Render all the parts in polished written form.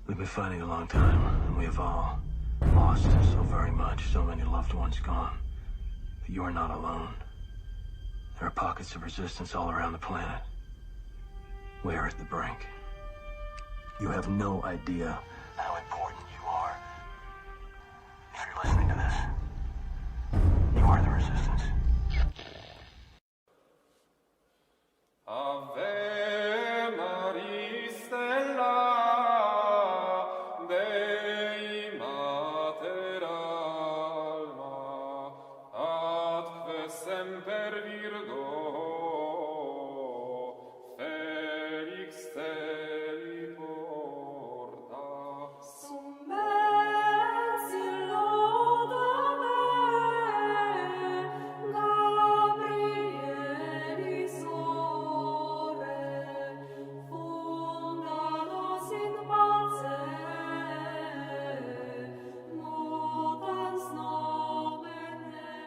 We've been fighting a long time, and we have all lost so very much, so many loved ones gone. But you are not alone. There are pockets of resistance all around the planet. We are at the brink. You have no idea how important you are. If you're listening to this, you are the resistance. Ave Maria Stella, Dei Mater Alma, atque semper Virgo, Felix Steli porta. Summensi lodame, Gabrieli sore, fundados in pace, mutans nomen enes.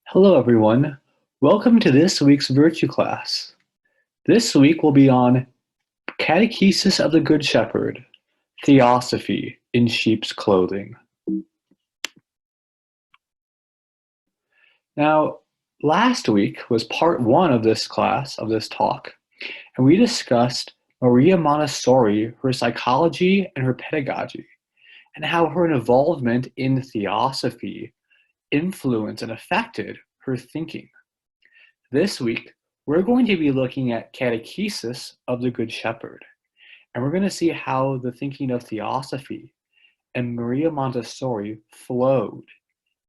Hello everyone, welcome to this week's Virtue class. This week will be on Catechesis of the Good Shepherd, Theosophy in Sheep's Clothing. Now, last week was part one of this class, of this talk, and we discussed Maria Montessori, her psychology and her pedagogy, and how her involvement in theosophy influenced and affected her thinking. This week, we're going to be looking at Catechesis of the Good Shepherd, and we're going to see how the thinking of theosophy and Maria Montessori flowed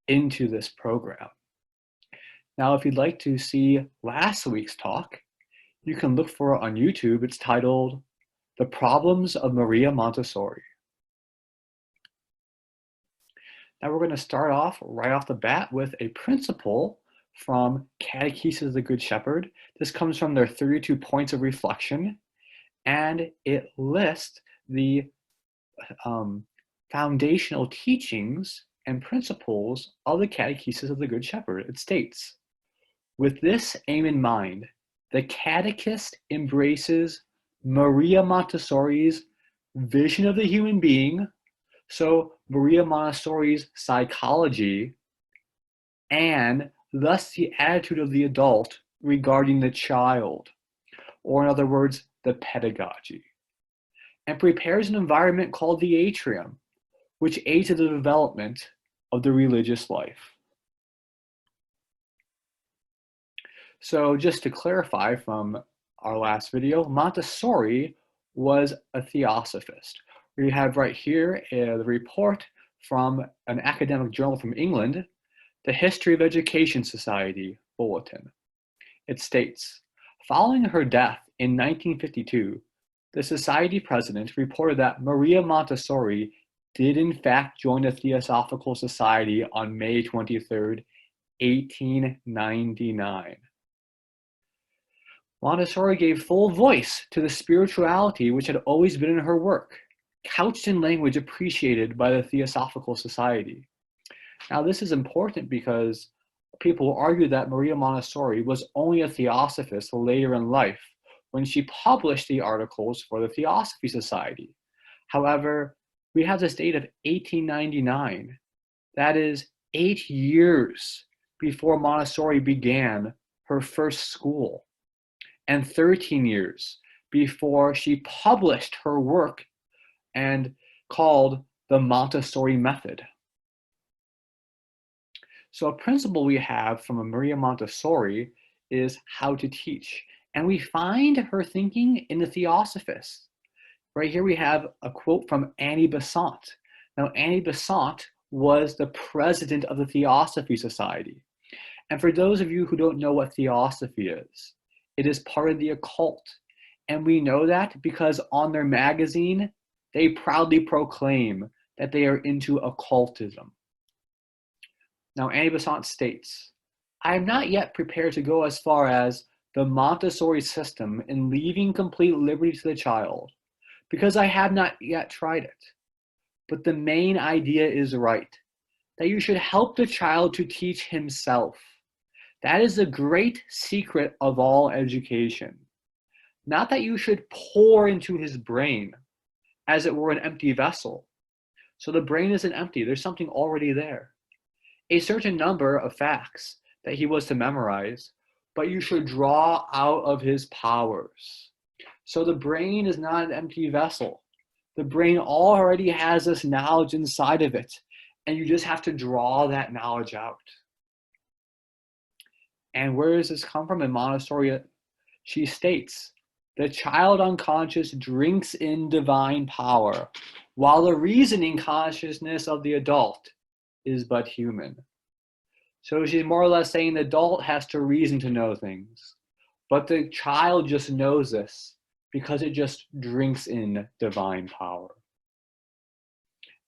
into this program. Now, if you'd like to see last week's talk, you can look for it on YouTube. It's titled The Problems of Maria Montessori. Now we're going to start off right off the bat with a principle from Catechesis of the Good Shepherd. This comes from their 32 points of reflection, and it lists the foundational teachings and principles of the Catechesis of the Good Shepherd. It states, with this aim in mind, the catechist embraces Maria Montessori's vision of the human being, so Maria Montessori's psychology, and thus the attitude of the adult regarding the child, or in other words, the pedagogy, and prepares an environment called the atrium, which aids in the development of the religious life. So just to clarify from our last video, Montessori was a theosophist. We have right here the report from an academic journal from England, the History of Education Society Bulletin. It states, following her death in 1952, the society president reported that Maria Montessori did in fact join the Theosophical Society on May 23rd, 1899. Montessori gave full voice to the spirituality which had always been in her work, couched in language appreciated by the Theosophical Society. Now this is important because people argue that Maria Montessori was only a theosophist later in life when she published the articles for the Theosophy Society. However, we have this date of 1899. That is 8 years before Montessori began her first school, and 13 years before she published her work and called the Montessori method. So a principle we have from Maria Montessori is how to teach. And we find her thinking in the Theosophists. Right here we have a quote from Annie Besant. Now Annie Besant was the president of the Theosophy Society. And for those of you who don't know what theosophy is, it is part of the occult. And we know that because on their magazine, they proudly proclaim that they are into occultism. Now, Annie Besant states, I am not yet prepared to go as far as the Montessori system in leaving complete liberty to the child, because I have not yet tried it. But the main idea is right, that you should help the child to teach himself. That is the great secret of all education. Not that you should pour into his brain as it were an empty vessel. So the brain isn't empty, there's something already there. A certain number of facts that he was to memorize, but you should draw out of his powers. So the brain is not an empty vessel. The brain already has this knowledge inside of it, and you just have to draw that knowledge out. And where does this come from in Montessori? She states, the child unconscious drinks in divine power, while the reasoning consciousness of the adult is but human. So she's more or less saying the adult has to reason to know things, but the child just knows this because it just drinks in divine power.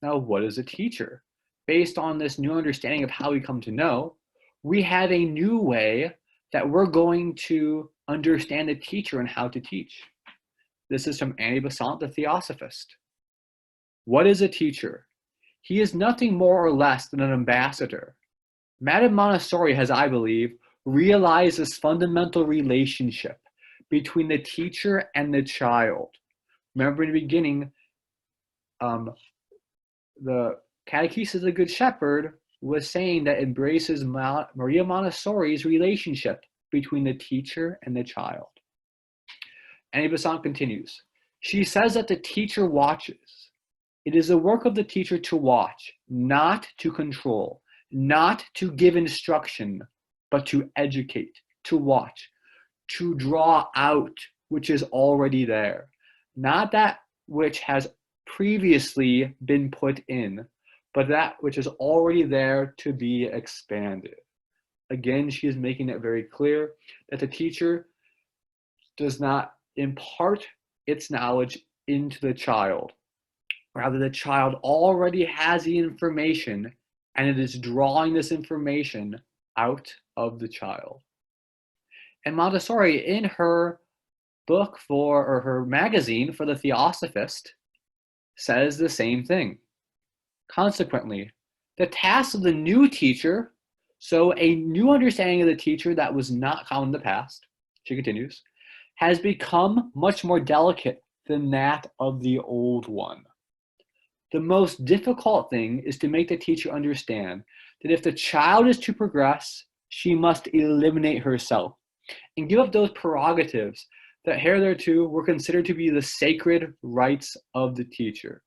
Now, what is a teacher? Based on this new understanding of how we come to know, we have a new way that we're going to understand the teacher and how to teach. This is from Ecumenism, the Theosophist. What is a teacher? He is nothing more or less than an ambassador. Madame Montessori has, I believe, realized this fundamental relationship between the teacher and the child. Remember in the beginning, the Catechesis of the Good Shepherd was saying that embraces Maria Montessori's relationship between the teacher and the child. And Ecumenism continues. She says that the teacher watches. It is the work of the teacher to watch, not to control, not to give instruction, but to educate, to watch, to draw out which is already there, not that which has previously been put in, but that which is already there to be expanded. Again, she is making it very clear that the teacher does not impart its knowledge into the child. Rather, the child already has the information and it is drawing this information out of the child. And Montessori, in her book or her magazine for the Theosophist, says the same thing. Consequently, the task of the new teacher, so a new understanding of the teacher that was not common in the past, she continues, has become much more delicate than that of the old one. The most difficult thing is to make the teacher understand that if the child is to progress, she must eliminate herself and give up those prerogatives that hitherto were considered to be the sacred rights of the teacher.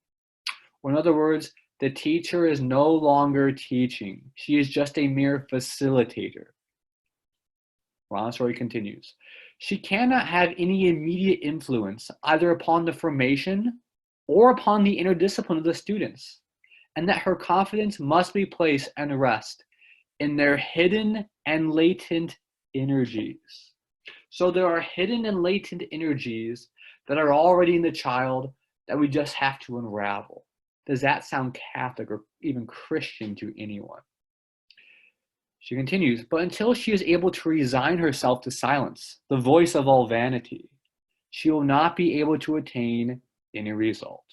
Or in other words, the teacher is no longer teaching. She is just a mere facilitator. Montessori continues. She cannot have any immediate influence either upon the formation or upon the inner discipline of the students, and that her confidence must be placed and rest in their hidden and latent energies. So there are hidden and latent energies that are already in the child that we just have to unravel. Does that sound Catholic or even Christian to anyone? She continues, but until she is able to resign herself to silence, the voice of all vanity, she will not be able to attain any result.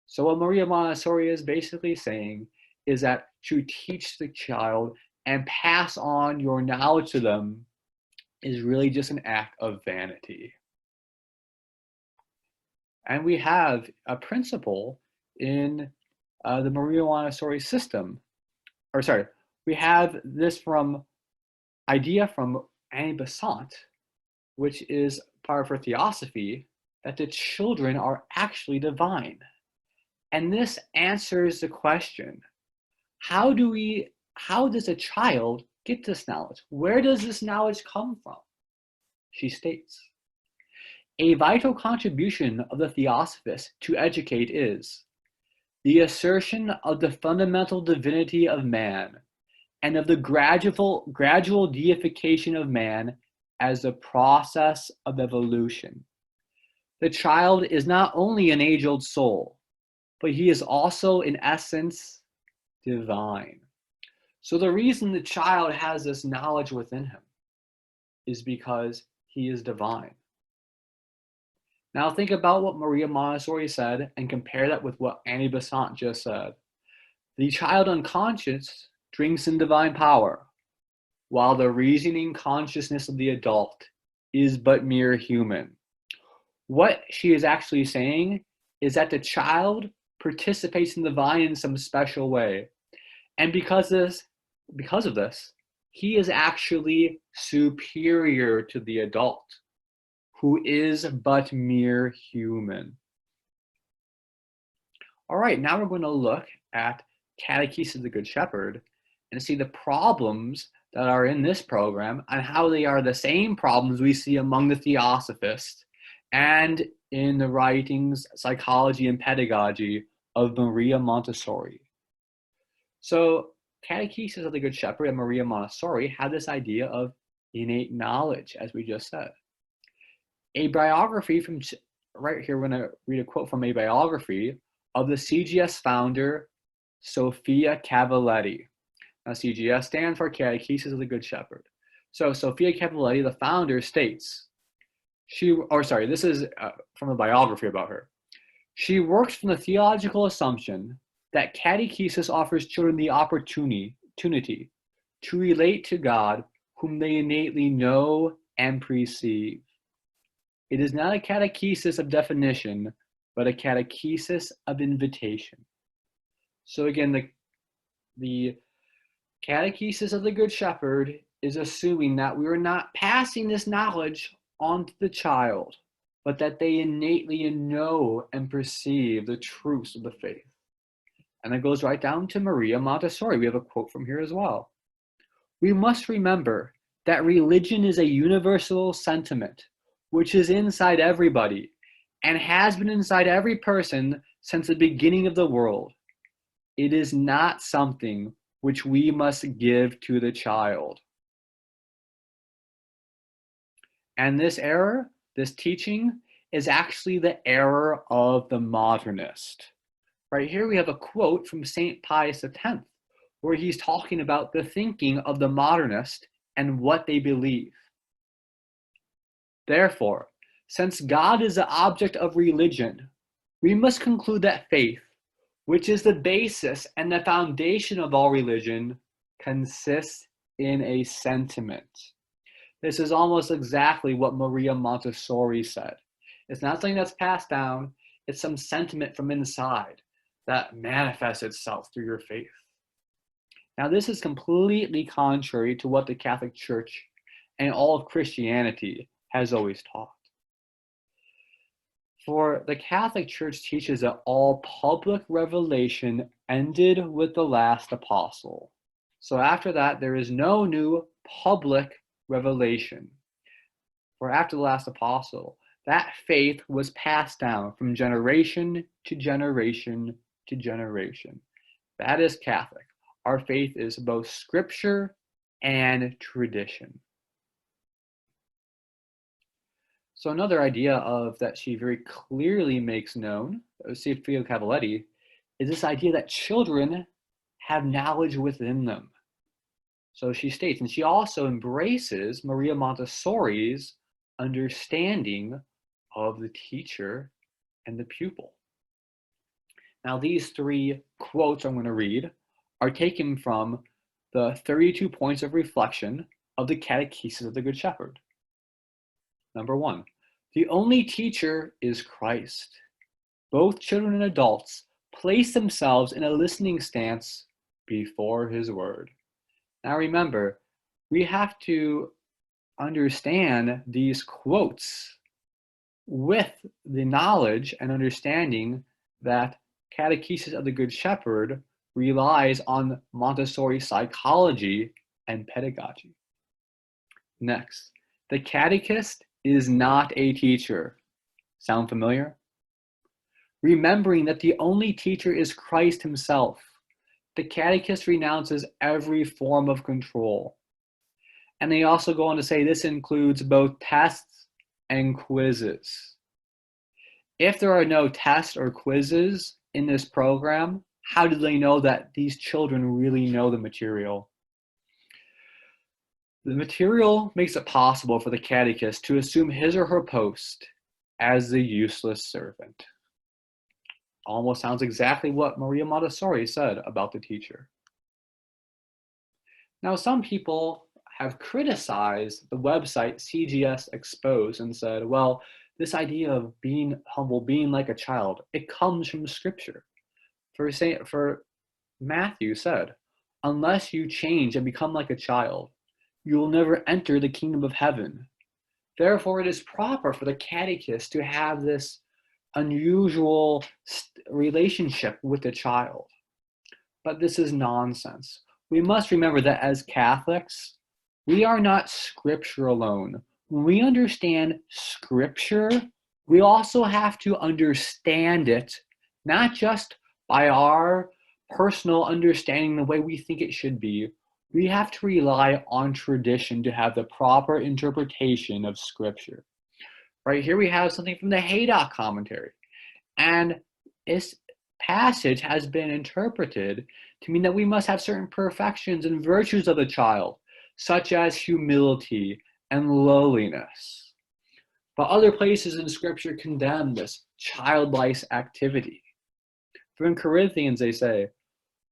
So what Maria Montessori is basically saying is that to teach the child and pass on your knowledge to them is really just an act of vanity. And we have a principle in the Maria Montessori system, we have this idea from Annie Besant, which is part of her theosophy, that the children are actually divine. And this answers the question, how does a child get this knowledge? Where does this knowledge come from? She states, a vital contribution of the Theosophist to educate is the assertion of the fundamental divinity of man and of the gradual deification of man as a process of evolution. The child is not only an age-old soul, but he is also in essence divine. So the reason the child has this knowledge within him is because he is divine. Now think about what Maria Montessori said and compare that with what Annie Besant just said. The child unconscious drinks in divine power, while the reasoning consciousness of the adult is but mere human. What she is actually saying is that the child participates in the divine in some special way. And because of this, he is actually superior to the adult, who is but mere human. All right, now we're going to look at Catechesis of the Good Shepherd and see the problems that are in this program and how they are the same problems we see among the Theosophists and in the writings, Psychology and Pedagogy of Maria Montessori. So Catechesis of the Good Shepherd and Maria Montessori had this idea of innate knowledge, as we just said. A biography from, right here, we're going to read a quote from a biography of the CGS founder, Sophia Cavalletti. Now, CGS stands for Catechesis of the Good Shepherd. So Sophia Cavalletti, the founder, states, this is from a biography about her. She works from the theological assumption that catechesis offers children the opportunity to relate to God, whom they innately know and perceive. It is not a catechesis of definition, but a catechesis of invitation. So again, the Catechesis of the Good Shepherd is assuming that we are not passing this knowledge on to the child, but that they innately know and perceive the truths of the faith. And it goes right down to Maria Montessori. We have a quote from here as well. We must remember that religion is a universal sentiment, which is inside everybody and has been inside every person since the beginning of the world. It is not something which we must give to the child. And this error, this teaching, is actually the error of the modernist. Right here we have a quote from St. Pius X, where he's talking about the thinking of the modernist and what they believe. Therefore, since God is the object of religion, we must conclude that faith, which is the basis and the foundation of all religion, consists in a sentiment. This is almost exactly what Maria Montessori said. It's not something that's passed down, it's some sentiment from inside that manifests itself through your faith. Now, this is completely contrary to what the Catholic Church and all of Christianity has always taught. For the Catholic Church teaches that all public revelation ended with the last apostle. So after that, there is no new public revelation. For after the last apostle, that faith was passed down from generation to generation to generation. That is Catholic. Our faith is both scripture and tradition. So another idea of that she very clearly makes known, Sophia Cavalletti, is this idea that children have knowledge within them. So she states, and she also embraces Maria Montessori's understanding of the teacher and the pupil. Now, these three quotes I'm going to read are taken from the 32 points of reflection of the Catechesis of the Good Shepherd. Number 1, the only teacher is Christ. Both children and adults place themselves in a listening stance before his word. Now remember, we have to understand these quotes with the knowledge and understanding that Catechesis of the Good Shepherd relies on Montessori psychology and pedagogy. Next, the catechist is not a teacher. Sound familiar? Remembering that the only teacher is Christ himself, the catechist renounces every form of control. And they also go on to say this includes both tests and quizzes. If there are no tests or quizzes in this program, how do they know that these children really know the material? The material makes it possible for the catechist to assume his or her post as the useless servant. Almost sounds exactly what Maria Montessori said about the teacher. Now, some people have criticized the website CGS Expose and said, well, this idea of being humble, being like a child, it comes from Scripture. For Matthew said, unless you change and become like a child, you will never enter the kingdom of heaven. Therefore, it is proper for the catechist to have this unusual relationship with the child. But this is nonsense. We must remember that as Catholics, we are not Scripture alone. When we understand Scripture, we also have to understand it, not just by our personal understanding the way we think it should be. We have to rely on tradition to have the proper interpretation of Scripture. Right here we have something from the Haydock commentary. And this passage has been interpreted to mean that we must have certain perfections and virtues of the child, such as humility and lowliness. But other places in Scripture condemn this childlike activity. For in Corinthians they say,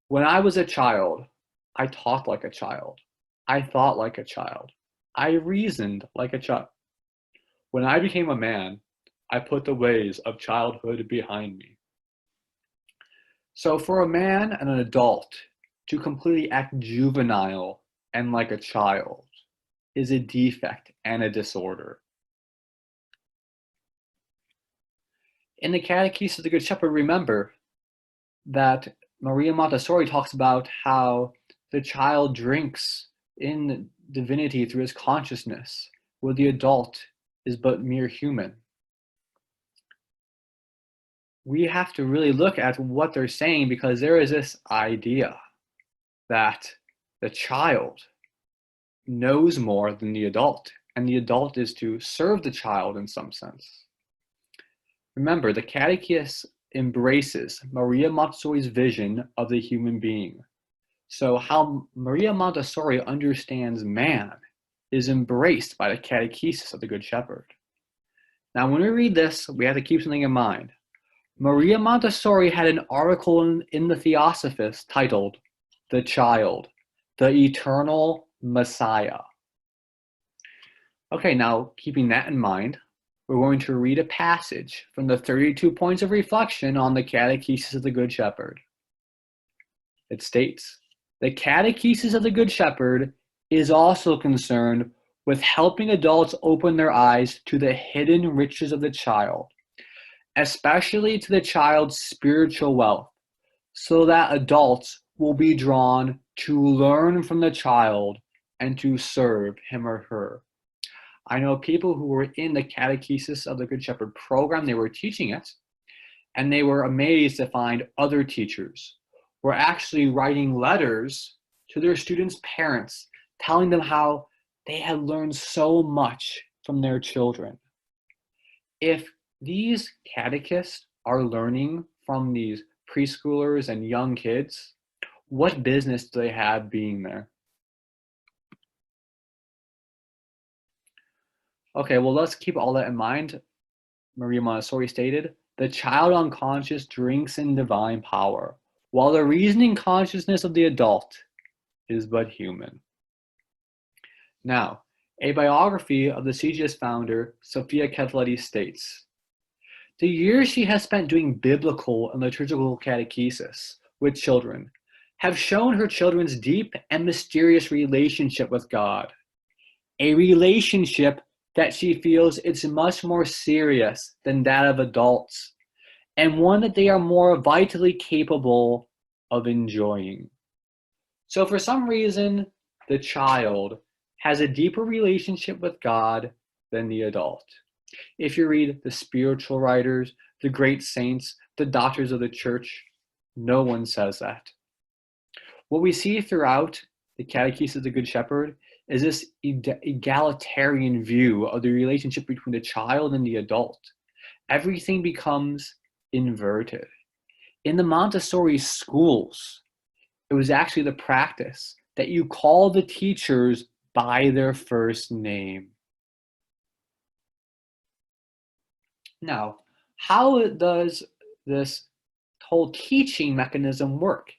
when I was a child, I talked like a child. I thought like a child. I reasoned like a child. When I became a man, I put the ways of childhood behind me. So for a man and an adult to completely act juvenile and like a child is a defect and a disorder. In the Catechesis of the Good Shepherd, remember that Maria Montessori talks about how the child drinks in divinity through his consciousness, where the adult is but mere human. We have to really look at what they're saying, because there is this idea that the child knows more than the adult, and the adult is to serve the child in some sense. Remember, the Catechism embraces Maria Montessori's vision of the human being. So how Maria Montessori understands man is embraced by the Catechesis of the Good Shepherd. Now, when we read this, we have to keep something in mind. Maria Montessori had an article in the Theosophist titled, "The Child, the Eternal Messiah." Okay, now keeping that in mind, we're going to read a passage from the 32 Points of Reflection on the Catechesis of the Good Shepherd. It states, the Catechesis of the Good Shepherd is also concerned with helping adults open their eyes to the hidden riches of the child, especially to the child's spiritual wealth, so that adults will be drawn to learn from the child and to serve him or her. I know people who were in the Catechesis of the Good Shepherd program, they were teaching it, and they were amazed to find other teachers were actually writing letters to their students' parents, telling them how they had learned so much from their children. If these catechists are learning from these preschoolers and young kids, what business do they have being there? Okay, well, let's keep all that in mind. Maria Montessori stated, the child unconscious drinks in divine power, while the reasoning consciousness of the adult is but human. Now, a biography of the CGS founder, Sophia Cavalletti, states, the years she has spent doing biblical and liturgical catechesis with children have shown her children's deep and mysterious relationship with God, a relationship that she feels it's much more serious than that of adults, and one that they are more vitally capable of enjoying. So for some reason, the child has a deeper relationship with God than the adult. If you read the spiritual writers, the great saints, the doctors of the church, no one says that. What we see throughout the Catechesis of the Good Shepherd is this egalitarian view of the relationship between the child and the adult. Everything becomes inverted. In the Montessori schools, it was actually the practice that you call the teachers by their first name. Now, how does this whole teaching mechanism work?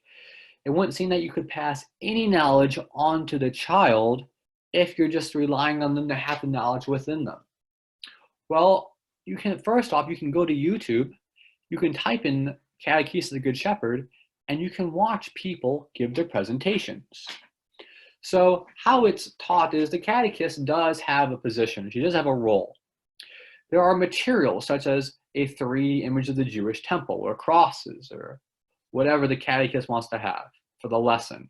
It wouldn't seem that you could pass any knowledge on to the child if you're just relying on them to have the knowledge within them. Well, you can, first off, you can go to YouTube, you can type in Catechesis of the Good Shepherd, and you can watch people give their presentations. So how it's taught is the catechist does have a position. She does have a role. There are materials such as a 3D image of the Jewish temple or crosses or whatever the catechist wants to have for the lesson.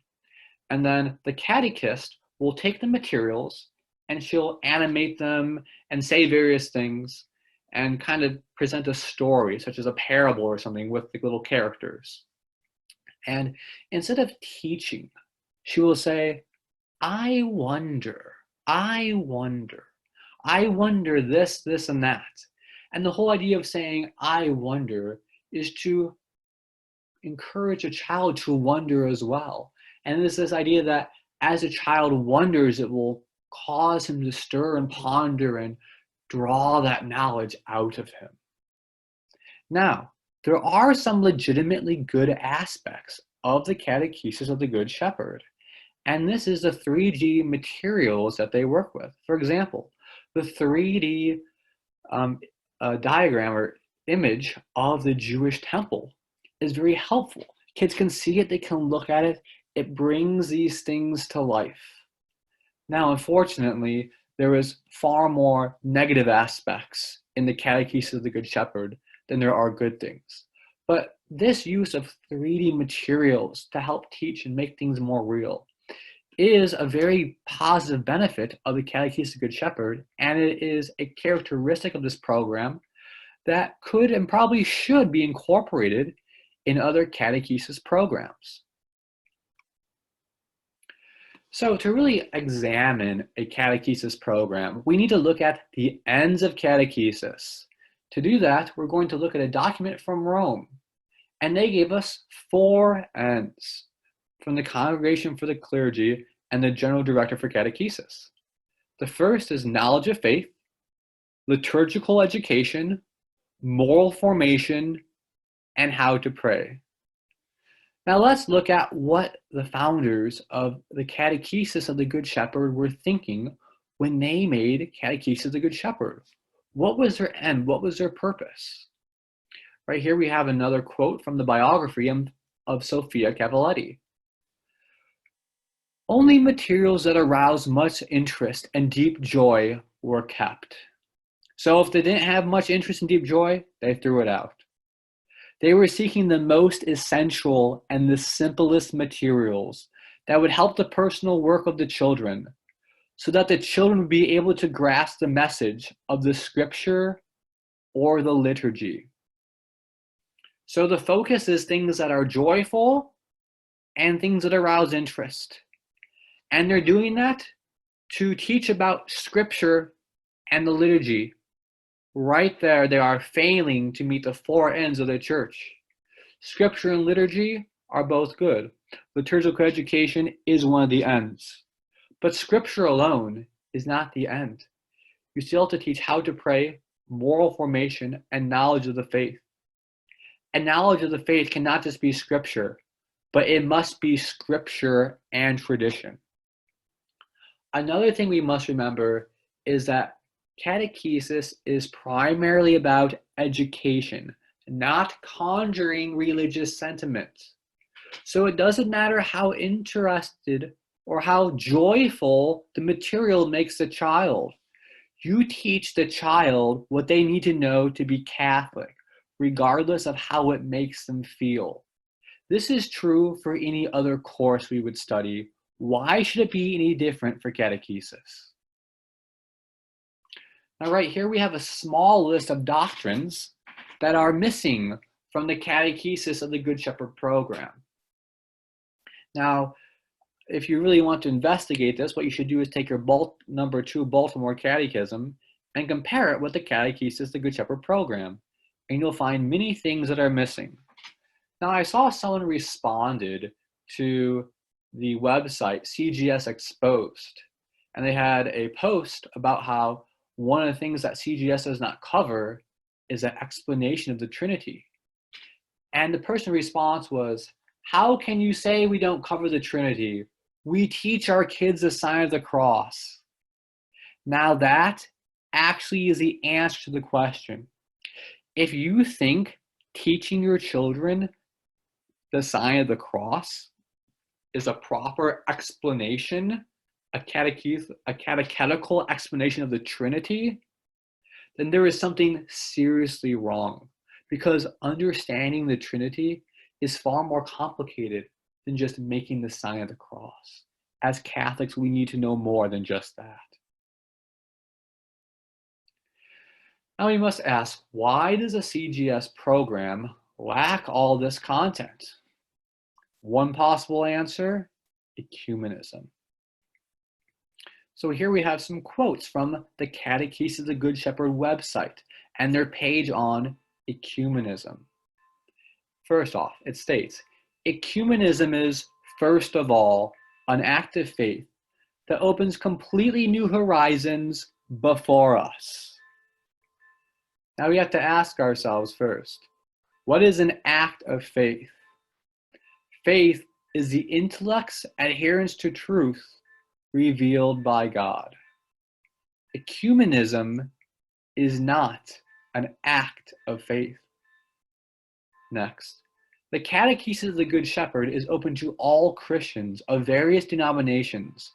And then the catechist will take the materials and she'll animate them and say various things and kind of present a story, such as a parable or something with the little characters. And instead of teaching, she will say, I wonder this, this, and that. And the whole idea of saying, I wonder, is to encourage a child to wonder as well. And it's this idea that as a child wonders, it will cause him to stir and ponder and draw that knowledge out of him. Now, there are some legitimately good aspects of the Catechesis of the Good Shepherd. And this is the 3D materials that they work with. For example, the 3D diagram or image of the Jewish temple is very helpful. Kids can see it, they can look at it. It brings these things to life. Now, unfortunately, there is far more negative aspects in the Catechesis of the Good Shepherd than there are good things. But this use of 3D materials to help teach and make things more real is a very positive benefit of the Catechesis of the Good Shepherd, and it is a characteristic of this program that could and probably should be incorporated in other catechesis programs. So to really examine a catechesis program, we need to look at the ends of catechesis. To do that, we're going to look at a document from Rome, and they gave us 4 ends from the Congregation for the Clergy and the General Director for Catechesis. The first is knowledge of faith, liturgical education, moral formation, and how to pray. Now let's look at what the founders of the Catechesis of the Good Shepherd were thinking when they made Catechesis of the Good Shepherd. What was their end? What was their purpose? Right here we have another quote from the biography of Sophia Cavalletti. Only materials that aroused much interest and deep joy were kept. So if they didn't have much interest and deep joy, they threw it out. They were seeking the most essential and the simplest materials that would help the personal work of the children, so that the children would be able to grasp the message of the scripture or the liturgy. So the focus is things that are joyful and things that arouse interest. And they're doing that to teach about scripture and the liturgy. Right there, they are failing to meet the 4 ends of the church. Scripture and liturgy are both good. Liturgical education is one of the ends. But scripture alone is not the end. You still have to teach how to pray, moral formation, and knowledge of the faith. And knowledge of the faith cannot just be scripture, but it must be scripture and tradition. Another thing we must remember is that catechesis is primarily about education, not conjuring religious sentiment. So it doesn't matter how interested or how joyful the material makes the child. You teach the child what they need to know to be Catholic, regardless of how it makes them feel. This is true for any other course we would study. Why should it be any different for catechesis? Now, right here we have a small list of doctrines that are missing from the Catechesis of the Good Shepherd program. Now, if you really want to investigate this, what you should do is take your number 2 Baltimore Catechism and compare it with the Catechesis of the Good Shepherd program, and you'll find many things that are missing. Now, I saw someone responded to the website CGS Exposed, and they had a post about how one of the things that CGS does not cover is an explanation of the Trinity. And the person's response was, how can you say we don't cover the Trinity? We teach our kids the sign of the cross. Now that actually is the answer to the question. If you think teaching your children the sign of the cross is a proper explanation, a catechetical explanation of the Trinity, then there is something seriously wrong, because understanding the Trinity is far more complicated than just making the sign of the cross. As Catholics, we need to know more than just that. Now we must ask, why does a CGS program lack all this content? One possible answer, ecumenism. So here we have some quotes from the Catechesis of the Good Shepherd website and their page on ecumenism. First off, it states, ecumenism is, first of all, an act of faith that opens completely new horizons before us. Now we have to ask ourselves first, what is an act of faith? Faith is the intellect's adherence to truth revealed by God. Ecumenism is not an act of faith. Next, the Catechesis of the Good Shepherd is open to all Christians of various denominations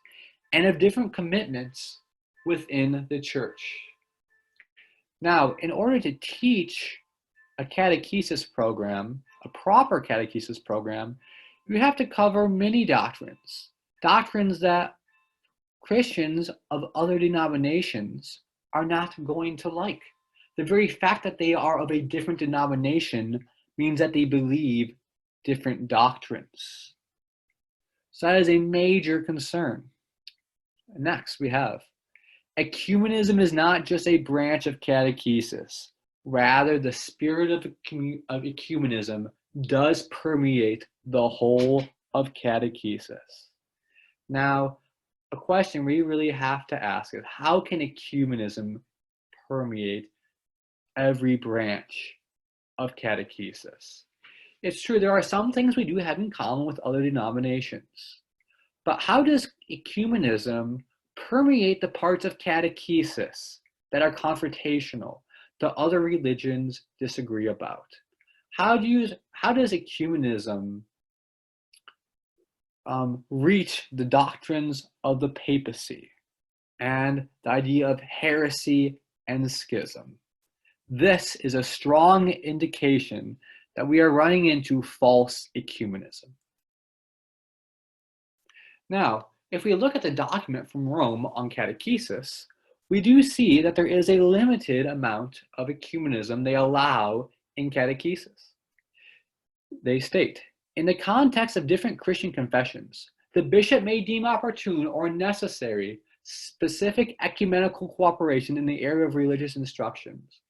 and of different commitments within the church. Now, in order to teach a catechesis program, a proper catechesis program, you have to cover many doctrines. Doctrines that Christians of other denominations are not going to like. The very fact that they are of a different denomination means that they believe different doctrines. So that is a major concern. Next, we have ecumenism is not just a branch of catechesis. Rather, the spirit of ecumenism does permeate the whole of catechesis. Now, a question we really have to ask is, how can ecumenism permeate every branch of catechesis? It's true, there are some things we do have in common with other denominations. But how does ecumenism permeate the parts of catechesis that are confrontational, that other religions disagree about? How does ecumenism reach the doctrines of the papacy and the idea of heresy and schism? This is a strong indication that we are running into false ecumenism. Now, if we look at the document from Rome on catechesis, we do see that there is a limited amount of ecumenism they allow in catechesis. They state, in the context of different Christian confessions, the bishop may deem opportune or necessary specific ecumenical cooperation in the area of religious instructions.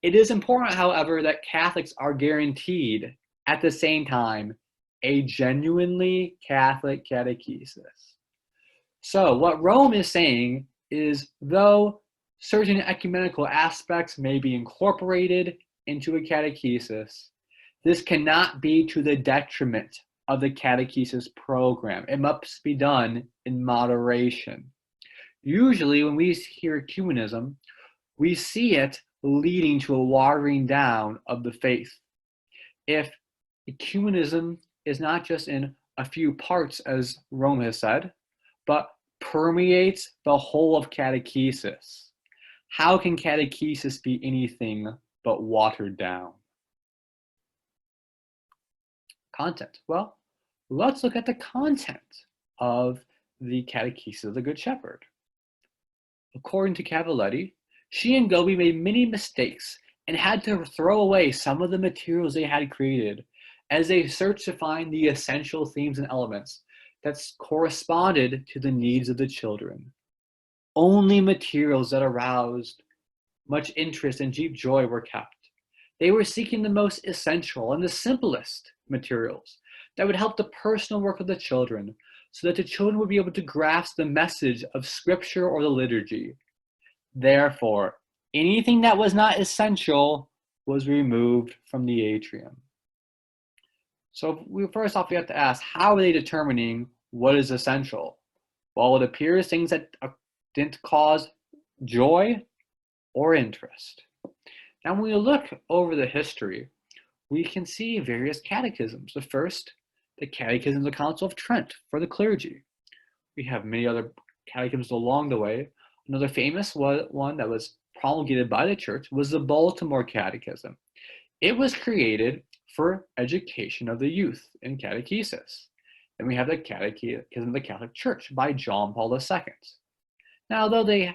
It is important, however, that Catholics are guaranteed, at the same time, a genuinely Catholic catechesis. So what Rome is saying is, though certain ecumenical aspects may be incorporated into a catechesis, this cannot be to the detriment of the catechesis program. It must be done in moderation. Usually when we hear ecumenism, we see it leading to a watering down of the faith. If ecumenism is not just in a few parts, as Rome has said, but permeates the whole of catechesis, how can catechesis be anything but watered down? Content. Well, let's look at the content of the Catechesis of the Good Shepherd. According to Cavalletti, she and Gobi made many mistakes and had to throw away some of the materials they had created as they searched to find the essential themes and elements that corresponded to the needs of the children. Only materials that aroused much interest and deep joy were kept. They were seeking the most essential and the simplest materials that would help the personal work of the children, so that the children would be able to grasp the message of Scripture or the liturgy. Therefore, anything that was not essential was removed from the atrium. So first off, we have to ask, how are they determining what is essential? Well, it appears things that didn't cause joy or interest. Now, when we look over the history, we can see various catechisms. The first, the Catechism of the Council of Trent for the clergy. We have many other catechisms along the way. Another famous one that was promulgated by the church was the Baltimore Catechism. It was created for education of the youth in catechesis. Then we have the Catechism of the Catholic Church by John Paul II. Now, though they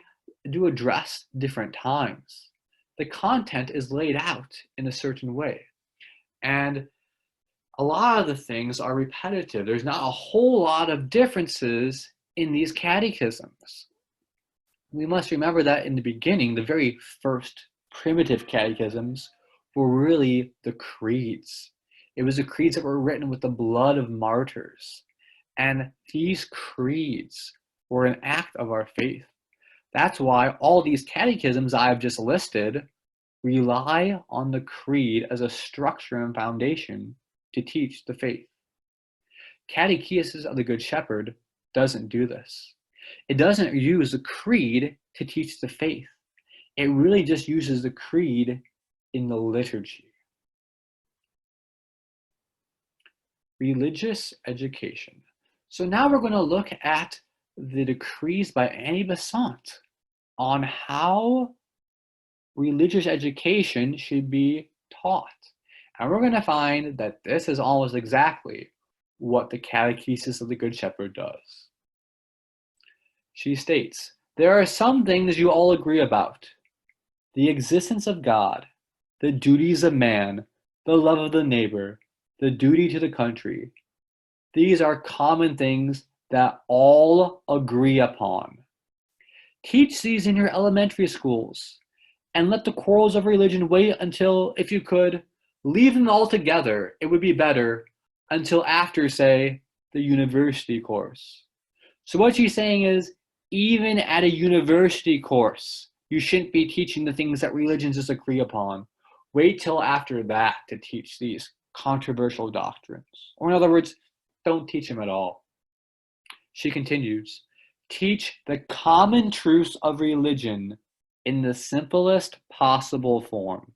do address different times, the content is laid out in a certain way. And a lot of the things are repetitive. There's not a whole lot of differences in these catechisms. We must remember that in the beginning, the very first primitive catechisms were really the creeds. It was the creeds that were written with the blood of martyrs. And these creeds were an act of our faith. That's why all these catechisms I've just listed rely on the creed as a structure and foundation to teach the faith. Catechesis of the Good Shepherd doesn't do this. It doesn't use the creed to teach the faith. It really just uses the creed in the liturgy. Religious education. So now we're going to look at the decrees by Annie Besant on how religious education should be taught. And we're going to find that this is almost exactly what the Catechesis of the Good Shepherd does. She states, there are some things you all agree about: the existence of God, the duties of man, the love of the neighbor, the duty to the country. These are common things that all agree upon. Teach these in your elementary schools, and let the quarrels of religion wait until, if you could, leave them altogether. It would be better until after, say, the university course. So what she's saying is, even at a university course, you shouldn't be teaching the things that religions disagree upon. Wait till after that to teach these controversial doctrines. Or in other words, don't teach them at all. She continues, teach the common truths of religion in the simplest possible form,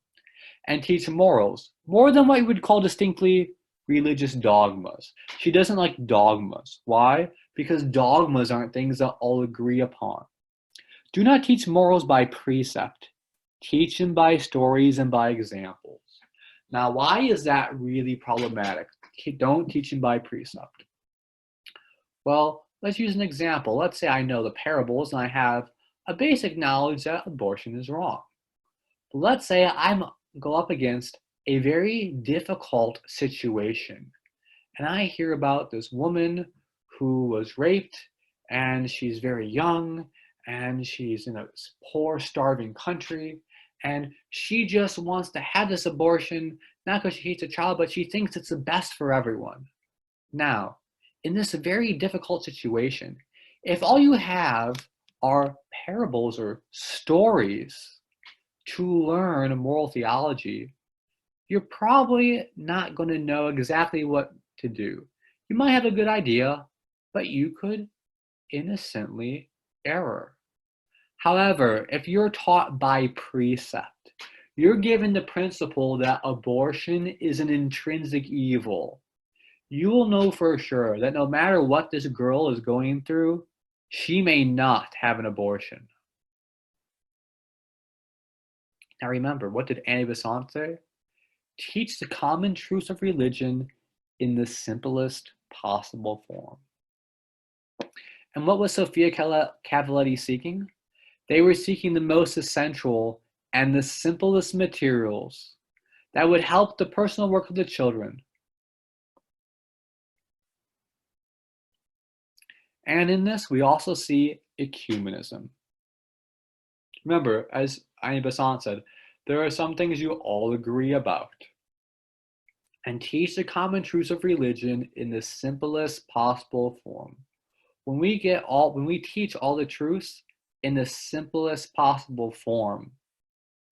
and teach morals more than what you would call distinctly religious dogmas. She doesn't like dogmas. Why? Because dogmas aren't things that all agree upon. Do not teach morals by precept. Teach them by stories and by examples. Now, why is that really problematic? Don't teach them by precept. Well, let's use an example. Let's say I know the parables and I have a basic knowledge that abortion is wrong. But let's say I go up against a very difficult situation and I hear about this woman who was raped, and she's very young, and she's in a poor, starving country, and she just wants to have this abortion, not because she hates a child, but she thinks it's the best for everyone. Now, in this very difficult situation, if all you have are parables or stories to learn moral theology, you're probably not going to know exactly what to do. You might have a good idea, but you could innocently err. However, if you're taught by precept, you're given the principle that abortion is an intrinsic evil, you will know for sure that no matter what this girl is going through, she may not have an abortion. Now remember, what did Annie Besant say? Teach the common truths of religion in the simplest possible form. And what was Sophia Cavalletti seeking? They were seeking the most essential and the simplest materials that would help the personal work of the children. And in this, we also see ecumenism. Remember, as Annie Besant said, there are some things you all agree about. And teach the common truths of religion in the simplest possible form. When we teach all the truths in the simplest possible form,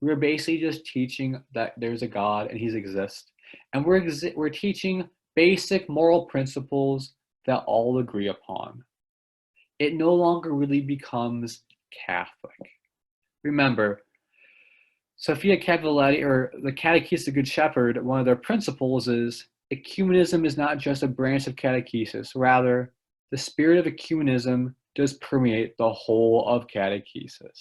we're basically just teaching that there's a God and He exists. And we're teaching basic moral principles that all agree upon. It no longer really becomes Catholic. Remember, Sophia Cavalletti, or the Catechesis of the Good Shepherd, one of their principles is ecumenism is not just a branch of catechesis. Rather, the spirit of ecumenism does permeate the whole of catechesis.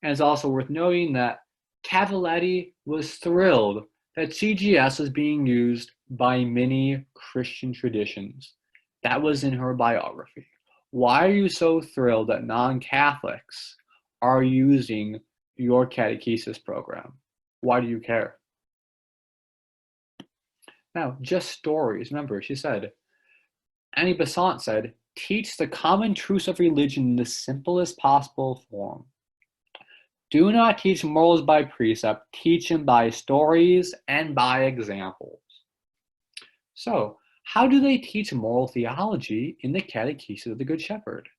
And it's also worth noting that Cavalletti was thrilled that CGS was being used by many Christian traditions. That was in her biography. Why are you so thrilled that non-Catholics are using your catechesis program? Why do you care? Now, just stories. Remember, she said, Annie Besant said, teach the common truths of religion in the simplest possible form. Do not teach morals by precept, teach them by stories and by examples. So, how do they teach moral theology in the Catechesis of the Good Shepherd?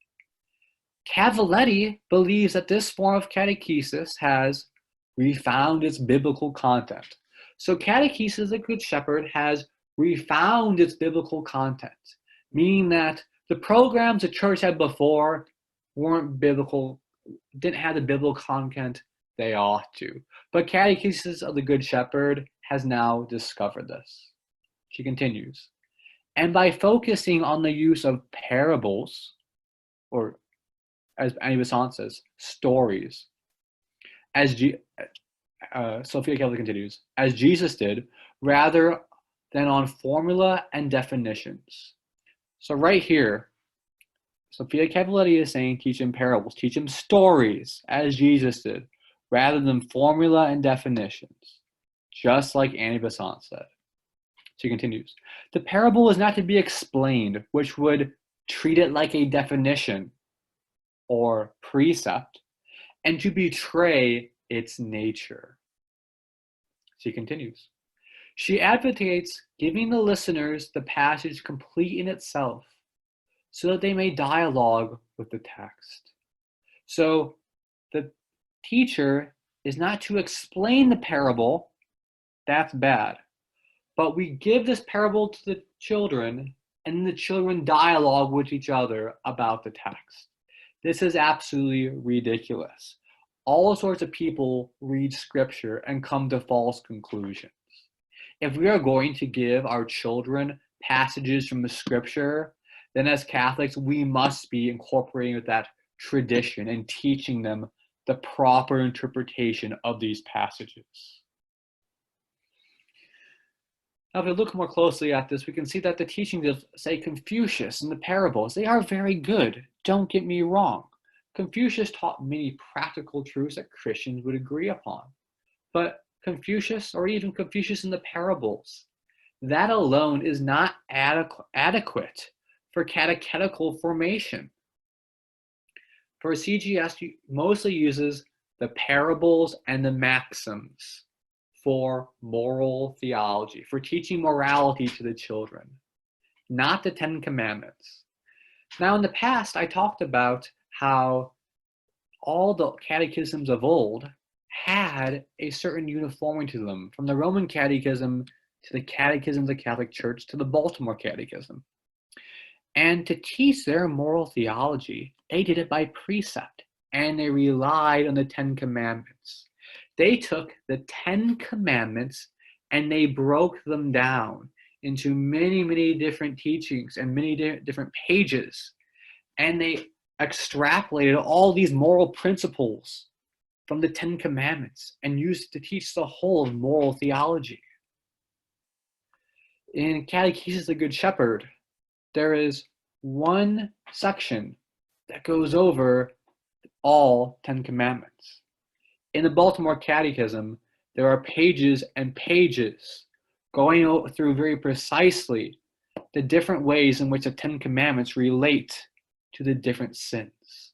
Cavalletti believes that this form of catechesis has refound its biblical content. So Catechesis of the Good Shepherd has refound its biblical content, meaning that the programs the church had before weren't biblical, didn't have the biblical content they ought to. But Catechesis of the Good Shepherd has now discovered this. She continues, and by focusing on the use of parables, or as Annie Besant says, stories, as Sophia Cavalletti continues, as Jesus did, rather than on formula and definitions. So right here, Sophia Cavalletti is saying teach him parables, teach him stories, as Jesus did, rather than formula and definitions, just like Annie Besant said. She continues, the parable is not to be explained, which would treat it like a definition or precept, and to betray its nature. She continues, she advocates giving the listeners the passage complete in itself, so that they may dialogue with the text. So the teacher is not to explain the parable, that's bad, but we give this parable to the children, and the children dialogue with each other about the text. This is absolutely ridiculous. All sorts of people read scripture and come to false conclusions. If we are going to give our children passages from the scripture, then as Catholics, we must be incorporating with that tradition and teaching them the proper interpretation of these passages. Now, if we look more closely at this, we can see that the teachings of, say, Confucius and the parables, they are very good. Don't get me wrong. Confucius taught many practical truths that Christians would agree upon. But Confucius, or even Confucius in the parables, that alone is not adequate for catechetical formation. For CGS, mostly uses the parables and the maxims for moral theology, for teaching morality to the children, not the Ten Commandments. Now, in the past, I talked about how all the catechisms of old had a certain uniformity to them, from the Roman Catechism to the Catechism of the Catholic Church to the Baltimore Catechism. And to teach their moral theology, they did it by precept, and they relied on the Ten Commandments. They took the 10 commandments and they broke them down into many, many different teachings and many different pages. And they extrapolated all these moral principles from the 10 commandments and used it to teach the whole of moral theology. In Catechesis of the Good Shepherd, there is one section that goes over all 10 commandments. In the Baltimore Catechism, there are pages and pages going through very precisely the different ways in which the 10 commandments relate to the different sins.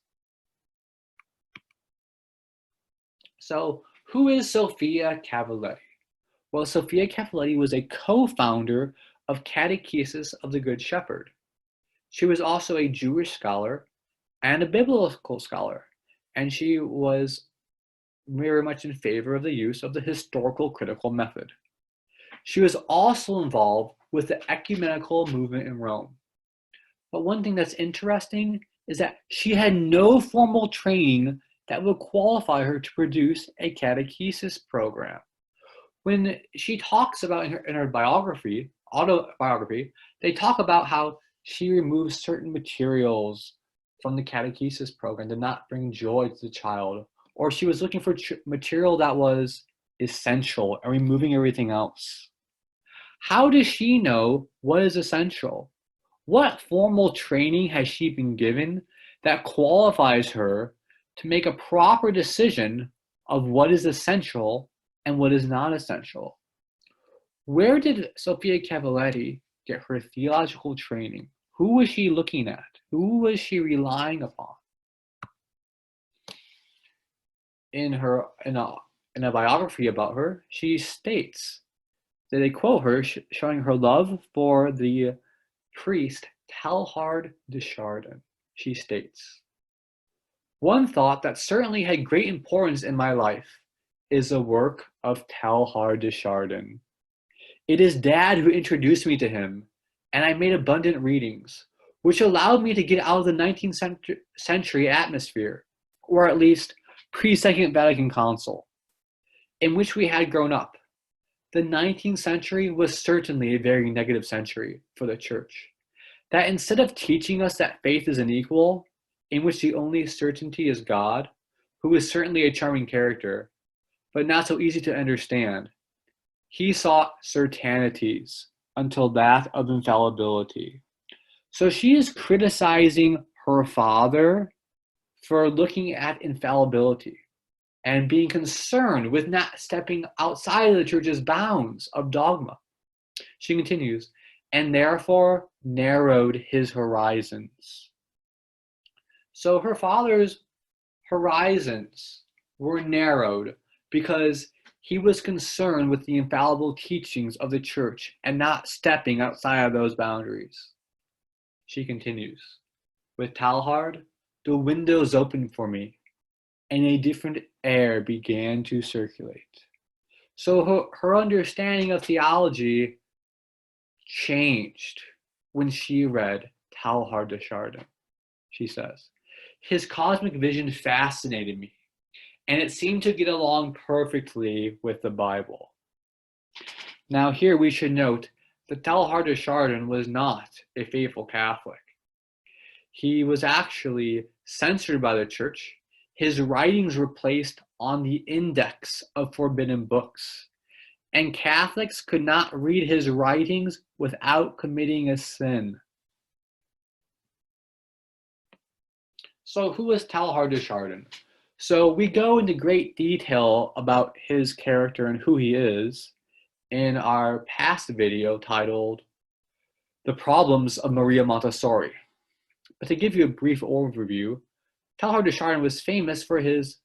So, who is Sophia Cavalletti? Well, Sophia Cavalletti was a co-founder of Catechesis of the Good Shepherd. She was also a Jewish scholar and a biblical scholar, and she was very much in favor of the use of the historical critical method. She was also involved with the ecumenical movement in Rome. But one thing that's interesting is that she had no formal training that would qualify her to produce a catechesis program. When she talks about in her autobiography, they talk about how she removes certain materials from the catechesis program to not bring joy to the child, or she was looking for material that was essential and removing everything else. How does she know what is essential? What formal training has she been given that qualifies her to make a proper decision of what is essential and what is not essential? Where did Sophia Cavalletti get her theological training? Who was she looking at? Who was she relying upon? In a biography about her, she states that they quote her showing her love for the priest Teilhard de Chardin. She states, "One thought that certainly had great importance in my life is the work of Teilhard de Chardin. It is Dad who introduced me to him, and I made abundant readings, which allowed me to get out of the 19th century atmosphere, or at least pre-Second Vatican Council, in which we had grown up. The 19th century was certainly a very negative century for the Church. That instead of teaching us that faith is unequal, in which the only certainty is God, who is certainly a charming character, but not so easy to understand, he sought certainties until that of infallibility." So she is criticizing her father for looking at infallibility and being concerned with not stepping outside of the Church's bounds of dogma. She continues, "and therefore narrowed his horizons." So her father's horizons were narrowed because he was concerned with the infallible teachings of the Church and not stepping outside of those boundaries. She continues, "With Teilhard, the windows opened for me, and a different air began to circulate." So her understanding of theology changed when she read Teilhard de Chardin. She says, "His cosmic vision fascinated me, and it seemed to get along perfectly with the Bible." Now here we should note that Teilhard de Chardin was not a faithful Catholic. He was actually censored by the Church. His writings were placed on the index of forbidden books, and Catholics could not read his writings without committing a sin. So who was Teilhard de Chardin? So we go into great detail about his character and who he is in our past video titled "The Problems of Maria Montessori." But to give you a brief overview, Teilhard de Chardin was famous for his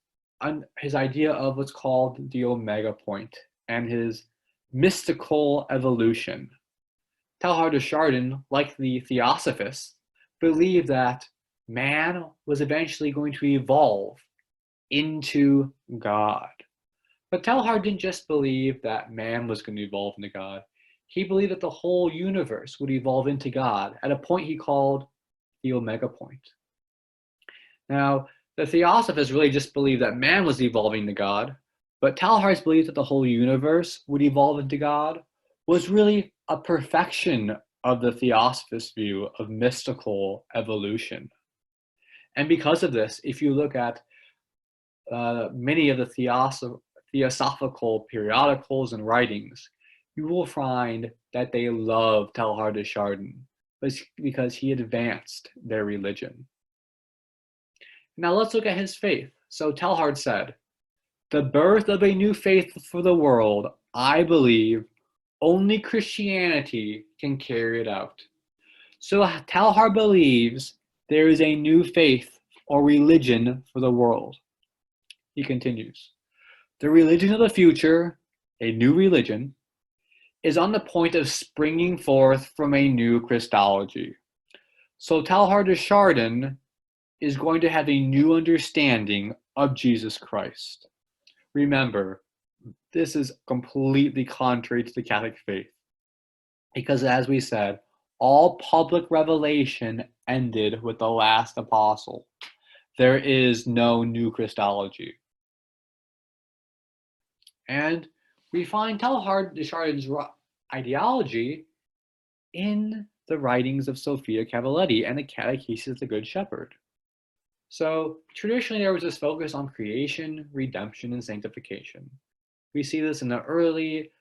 idea of what's called the omega point and his mystical evolution. Teilhard de Chardin, like the Theosophists, believed that man was eventually going to evolve into God. But Teilhard didn't just believe that man was going to evolve into God. He believed that the whole universe would evolve into God at a point he called the omega point. Now, the Theosophists really just believed that man was evolving to God, but Teilhard's belief that the whole universe would evolve into God was really a perfection of the Theosophist view of mystical evolution. And because of this, if you look at many of the theosophical periodicals and writings, you will find that they love Teilhard de Chardin because he advanced their religion. Now let's look at his faith. So Teilhard said, "The birth of a new faith for the world, I believe, only Christianity can carry it out." So Teilhard believes there is a new faith or religion for the world. He continues, "The religion of the future, a new religion, is on the point of springing forth from a new Christology." So Teilhard de Chardin is going to have a new understanding of Jesus Christ. Remember, this is completely contrary to the Catholic faith, because as we said, all public revelation ended with the last apostle. there is no new Christology. And we find Teilhard de Chardin's ideology in the writings of Sophia Cavalletti and the Catechesis of the Good Shepherd. So traditionally there was this focus on creation, redemption, and sanctification. We see this in the early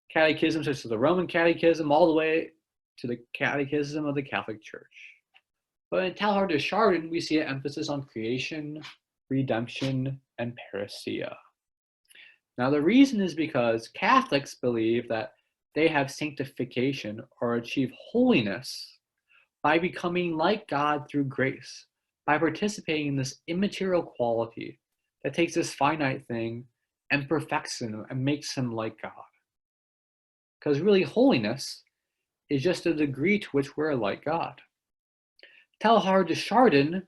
catechisms, such as the Roman Catechism, all the way to the Catechism of the Catholic Church. But in Teilhard de Chardin, we see an emphasis on creation, redemption, and parousia. Now the reason is because Catholics believe that they have sanctification or achieve holiness by becoming like God through grace, by participating in this immaterial quality that takes this finite thing and perfects him and makes him like God. Because really holiness is just a degree to which we're like God. Teilhard de Chardin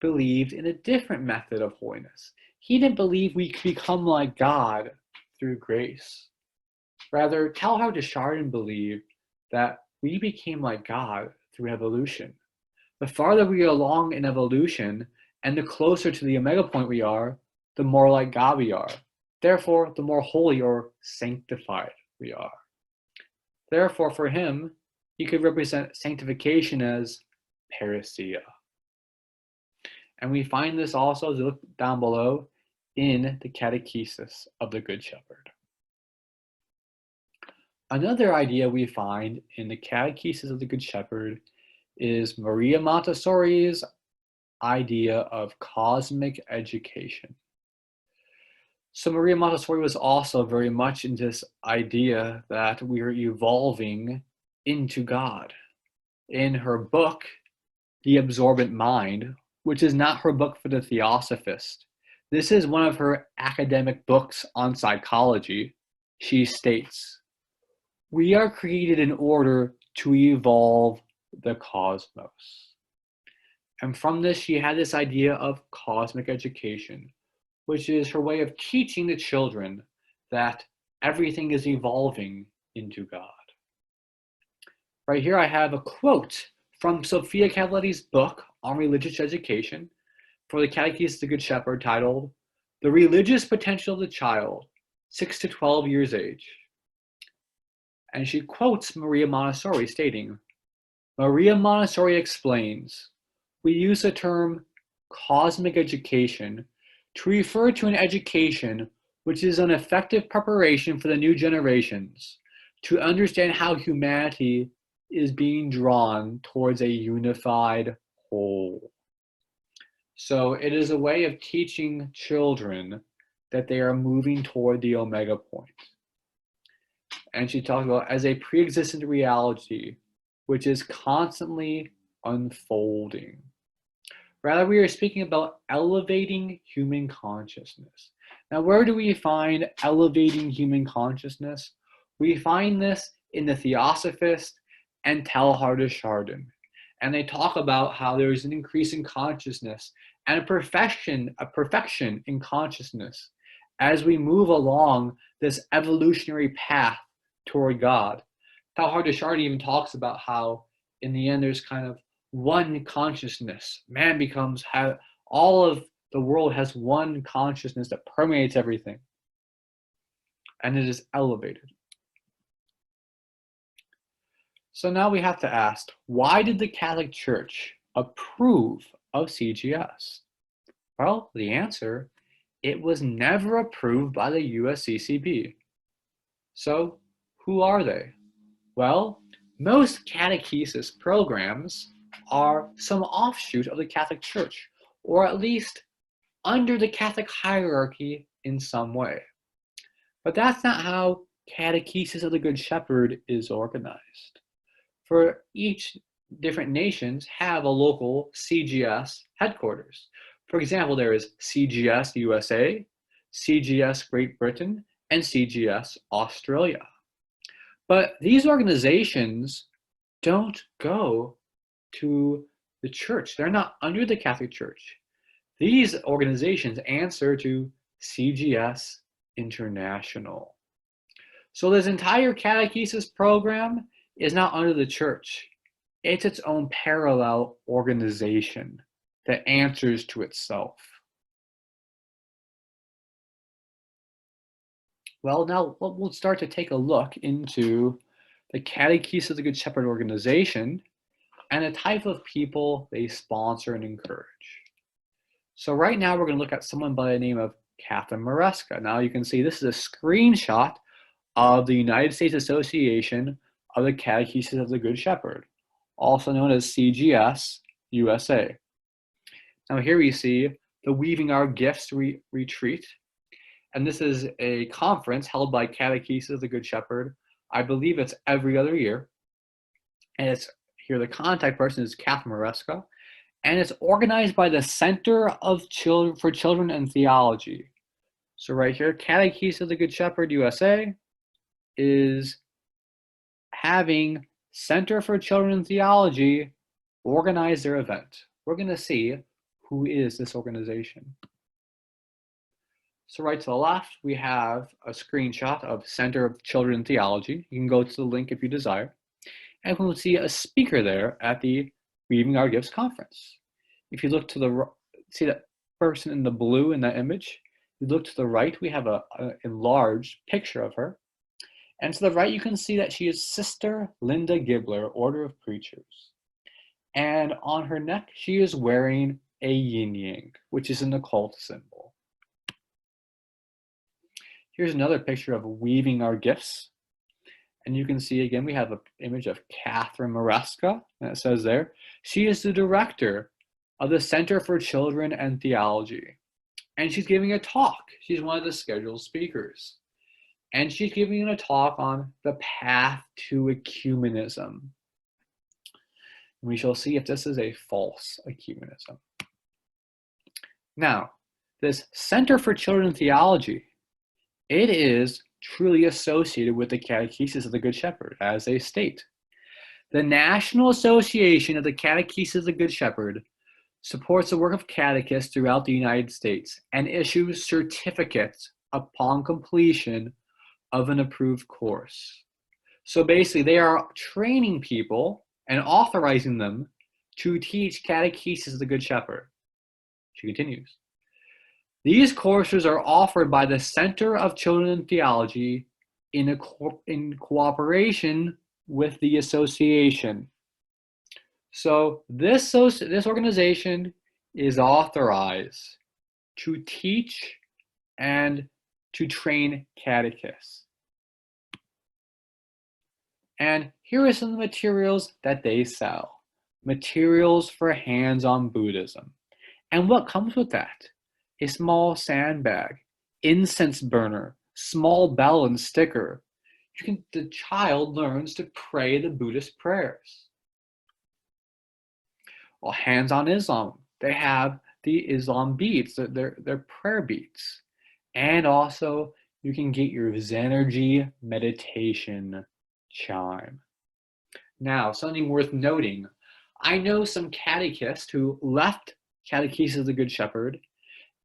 believed in a different method of holiness. He didn't believe we could become like God through grace. Rather, Teilhard de Chardin believed that we became like God through evolution. The farther we are along in evolution and the closer to the omega point we are, the more like God we are. Therefore, the more holy or sanctified we are. Therefore, for him, he could represent sanctification as parousia. And we find this also, as you look down below, in the Catechesis of the Good Shepherd. Another idea we find in the Catechesis of the Good Shepherd is Maria Montessori's idea of cosmic education. So Maria Montessori was also very much in this idea that we are evolving into God. In her book, The Absorbent Mind, which is not her book for the Theosophist, this is one of her academic books on psychology, she states, "We are created in order to evolve the cosmos." And from this, she had this idea of cosmic education, which is her way of teaching the children that everything is evolving into God. Right here, I have a quote from Sophia Cavalletti's book on religious education for the Catechesis of the Good Shepherd, titled "The Religious Potential of the Child, 6 to 12 years age." And she quotes Maria Montessori, stating, "Maria Montessori explains, we use the term cosmic education to refer to an education which is an effective preparation for the new generations to understand how humanity is being drawn towards a unified whole." So it is a way of teaching children that they are moving toward the omega point. And she talks about as a pre-existent reality, which is constantly unfolding. Rather, we are speaking about elevating human consciousness. Now, where do we find elevating human consciousness? We find this in the Theosophist and Teilhard de Chardin. And they talk about how there is an increase in consciousness and a perfection in consciousness as we move along this evolutionary path toward God. Teilhard de Chardin even talks about how in the end there's kind of one consciousness. Man becomes, all of the world has one consciousness that permeates everything. And it is elevated. So now we have to ask, why did the Catholic Church approve of CGS? Well, the answer, it was never approved by the USCCB. So who are they? Well, most catechesis programs are some offshoot of the Catholic Church, or at least under the Catholic hierarchy in some way. But that's not how Catechesis of the Good Shepherd is organized. For each different nations have a local CGS headquarters. For example, there is CGS USA, CGS Great Britain, and CGS Australia. But these organizations don't go to the church. They're not under the Catholic Church. These organizations answer to CGS International. So this entire catechesis program is not under the church. It's its own parallel organization. that answers to itself. Well, now we'll start to take a look into the Catechesis of the Good Shepherd organization and the type of people they sponsor and encourage. So right now we're going to look at someone by the name of Catherine Maresca. Now you can see this is a screenshot of the United States Association of the Catechesis of the Good Shepherd, also known as CGS USA. Now here we see the Weaving Our Gifts retreat. And this is a conference held by Catechesis of the Good Shepherd. I believe it's every other year. And it's here, the contact person is Catherine Maresca. And it's organized by the Center for Children and Theology. So right here, Catechesis of the Good Shepherd USA is having Center for Children and Theology organize their event. We're going to see who is this organization. So right to the left, we have a screenshot of Center of Children and Theology. You can go to the link if you desire. And we'll see a speaker there at the Weaving Our Gifts conference. If you look to the see that person in the blue in that image, you look to the right, we have a enlarged picture of her. And to the right, you can see that she is Sister Linda Gibler, Order of Preachers. And on her neck, she is wearing a yin-yang, which is an occult symbol. Here's another picture of Weaving Our Gifts. And you can see again, we have an image of Catherine Maresca, and it says there, she is the director of the Center for Children and Theology. And she's giving a talk. She's one of the scheduled speakers. And she's giving a talk on the path to ecumenism. We shall see if this is a false ecumenism. Now, this Center for Children and Theology, it is truly associated with the Catechesis of the Good Shepherd, as they state. The National Association of the Catechesis of the Good Shepherd supports the work of catechists throughout the United States and issues certificates upon completion of an approved course. So basically, they are training people and authorizing them to teach Catechesis of the Good Shepherd. She continues. These courses are offered by the Center of Children and Theology in cooperation with the association. So this organization is authorized to teach and to train catechists. And here are some of the materials that they sell. Materials for hands-on Buddhism. And what comes with that? A small sandbag, incense burner, small bell and sticker. The child learns to pray the Buddhist prayers. Well, hands-on Islam. They have the Islam beads, their prayer beads. And also, you can get your Zenergy meditation chime. Now, something worth noting. I know some catechists who left Catechesis of the Good Shepherd,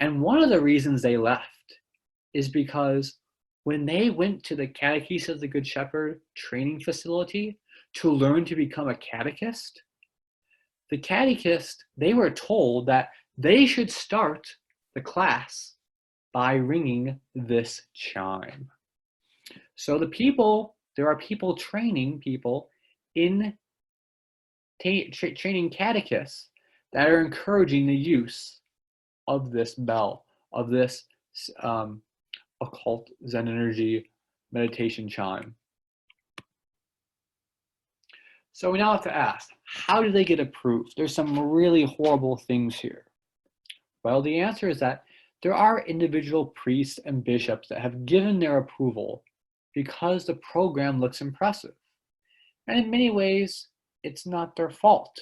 and one of the reasons they left is because when they went to the Catechesis of the Good Shepherd training facility to learn to become a catechist, the catechist, they were told that they should start the class by ringing this chime. So there are people training people in training catechists that are encouraging the use of this bell, of this occult Zen energy meditation chime. So we now have to ask, how do they get approved? There's some really horrible things here. Well, the answer is that there are individual priests and bishops that have given their approval because the program looks impressive. And in many ways, it's not their fault.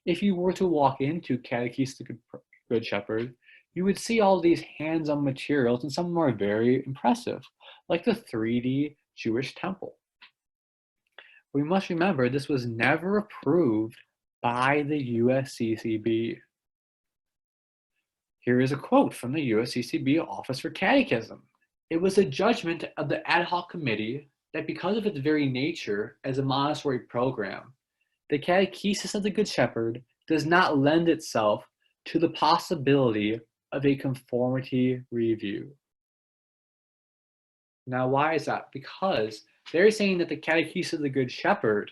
If you were to walk into Catechesis of the Good Shepherd, you would see all these hands-on materials, and some of them are very impressive, like the 3D Jewish temple. We must remember this was never approved by the USCCB. Here is a quote from the USCCB Office for Catechism. It was a judgment of the ad hoc committee that because of its very nature as a Montessori program, the Catechesis of the Good Shepherd does not lend itself to the possibility of a conformity review. Now, why is that? Because they're saying that the Catechesis of the Good Shepherd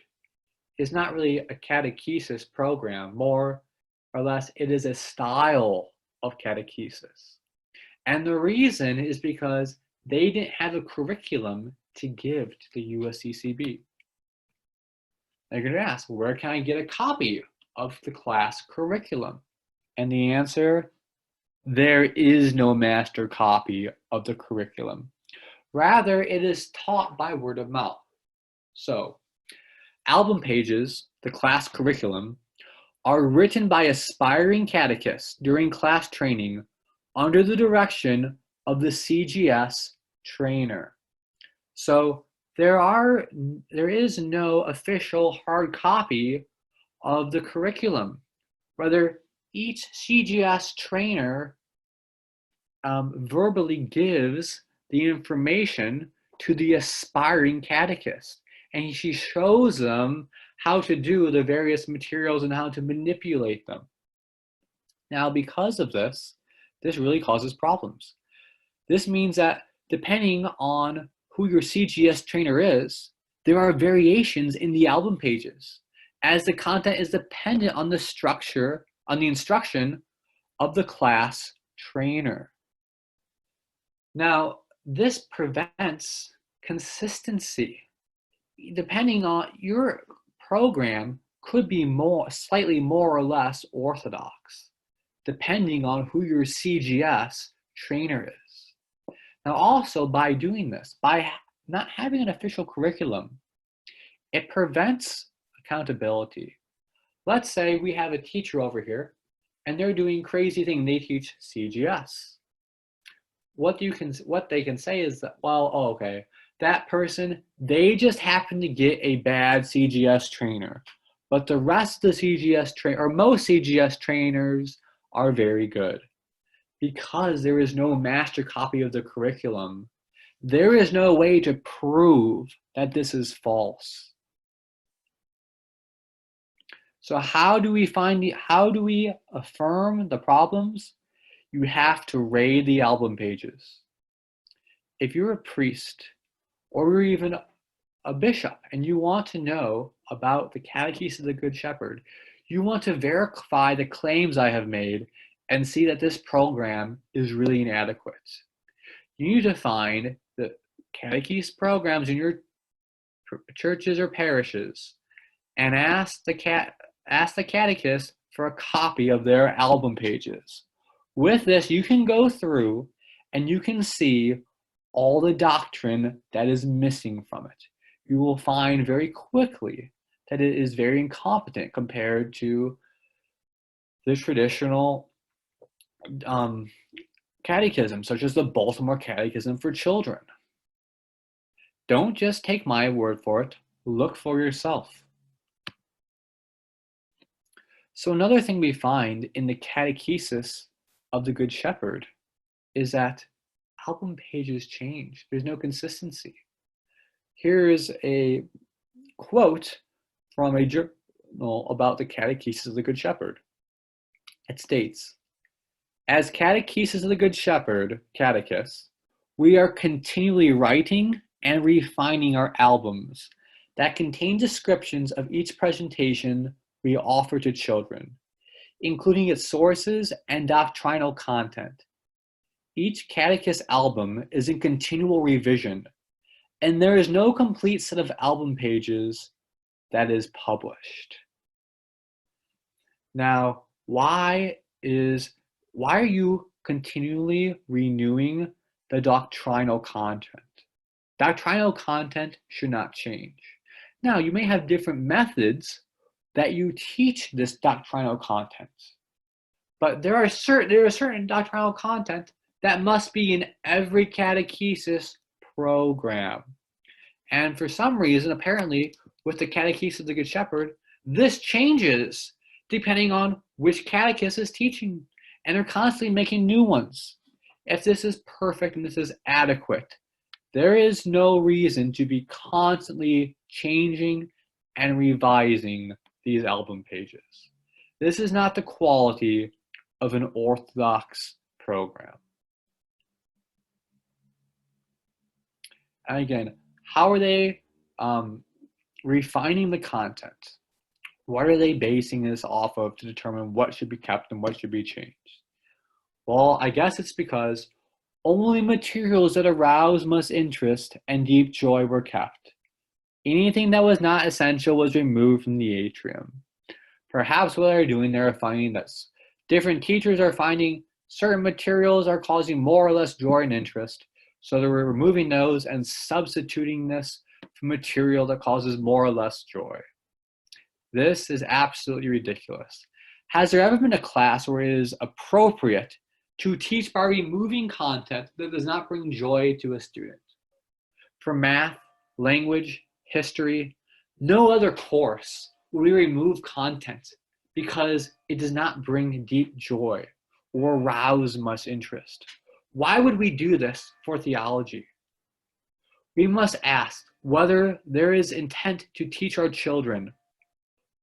is not really a catechesis program, more or less it is a style of catechesis. And the reason is because they didn't have a curriculum to give to the USCCB. They're going to ask, where can I get a copy of the class curriculum? And the answer, there is no master copy of the curriculum. Rather, it is taught by word of mouth. So, album pages, the class curriculum, are written by aspiring catechists during class training under the direction of the CGS trainer. So there is no official hard copy of the curriculum. Rather, each CGS trainer verbally gives the information to the aspiring catechist, and she shows them how to do the various materials and how to manipulate them. Now, because of this, this really causes problems. This means that depending on who your CGS trainer is, there are variations in the album pages, as the content is dependent on the structure, on the instruction of the class trainer. Now, this prevents consistency. Depending on your program could be slightly more or less orthodox, depending on who your CGS trainer is. Now, also by doing this, by not having an official curriculum, it prevents accountability. Let's say we have a teacher over here and they're doing crazy things. They teach CGS. What they can say is that, well, oh, okay, that person, they just happen to get a bad CGS trainer, but the rest of the CGS or most CGS trainers are very good. Because there is no master copy of the curriculum, there is no way to prove that this is false. So how do we affirm the problems? You have to raid the album pages. If you're a priest or you're even a bishop and you want to know about the Catechesis of the Good Shepherd, you want to verify the claims I have made and see that this program is really inadequate. You need to find the catechesis programs in your churches or parishes and ask the catechist for a copy of their album pages. With this, you can go through and you can see all the doctrine that is missing from it. You will find very quickly that it is very incompetent compared to the traditional catechism, such as the Baltimore Catechism for Children. Don't just take my word for it, look for yourself. So another thing we find in the Catechesis of the Good Shepherd is that album pages change. There's no consistency. Here is a quote from a journal about the Catechesis of the Good Shepherd. It states, "As Catechesis of the Good Shepherd catechists, we are continually writing and refining our albums that contain descriptions of each presentation we offer to children, including its sources and doctrinal content. Each catechist album is in continual revision, and there is no complete set of album pages that is published." Now, why are you continually renewing the doctrinal content? Doctrinal content should not change. Now, you may have different methods that you teach this doctrinal content, but there are certain doctrinal content that must be in every catechesis program. And for some reason, apparently, with the Catechesis of the Good Shepherd, this changes depending on which catechist is teaching, and they're constantly making new ones. If this is perfect and this is adequate, there is no reason to be constantly changing and revising these album pages. This is not the quality of an orthodox program. And again, how are they refining the content? What are they basing this off of to determine what should be kept and what should be changed? Well, I guess it's because only materials that arouse much interest and deep joy were kept. Anything that was not essential was removed from the atrium. Perhaps what they're doing, they're finding that different teachers are finding certain materials are causing more or less joy and interest. So they're removing those and substituting this for material that causes more or less joy. This is absolutely ridiculous. Has there ever been a class where it is appropriate to teach by removing content that does not bring joy to a student? For math, language, history, no other course will we remove content because it does not bring deep joy or arouse much interest. Why would we do this for theology? We must ask whether there is intent to teach our children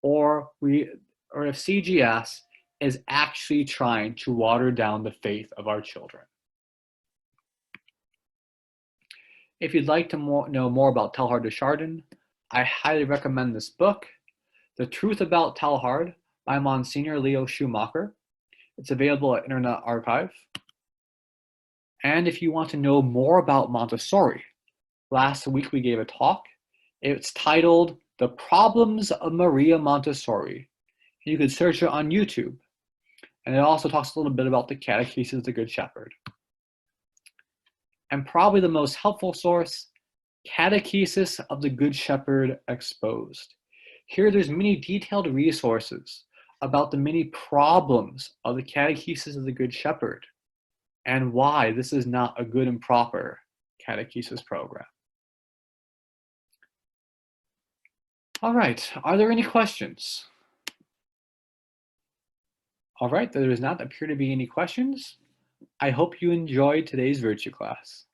or if CGS is actually trying to water down the faith of our children. If you'd like to know more about Teilhard de Chardin, I highly recommend this book, The Truth About Teilhard by Monsignor Leo Schumacher. It's available at Internet Archive. And if you want to know more about Montessori, last week we gave a talk. It's titled The Problems of Maria Montessori. You can search it on YouTube. And it also talks a little bit about the Catechesis of the Good Shepherd. And probably the most helpful source, Catechesis of the Good Shepherd Exposed. Here there's many detailed resources about the many problems of the Catechesis of the Good Shepherd and why this is not a good and proper catechesis program. All right, are there any questions? All right, there does not appear to be any questions. I hope you enjoyed today's virtue class.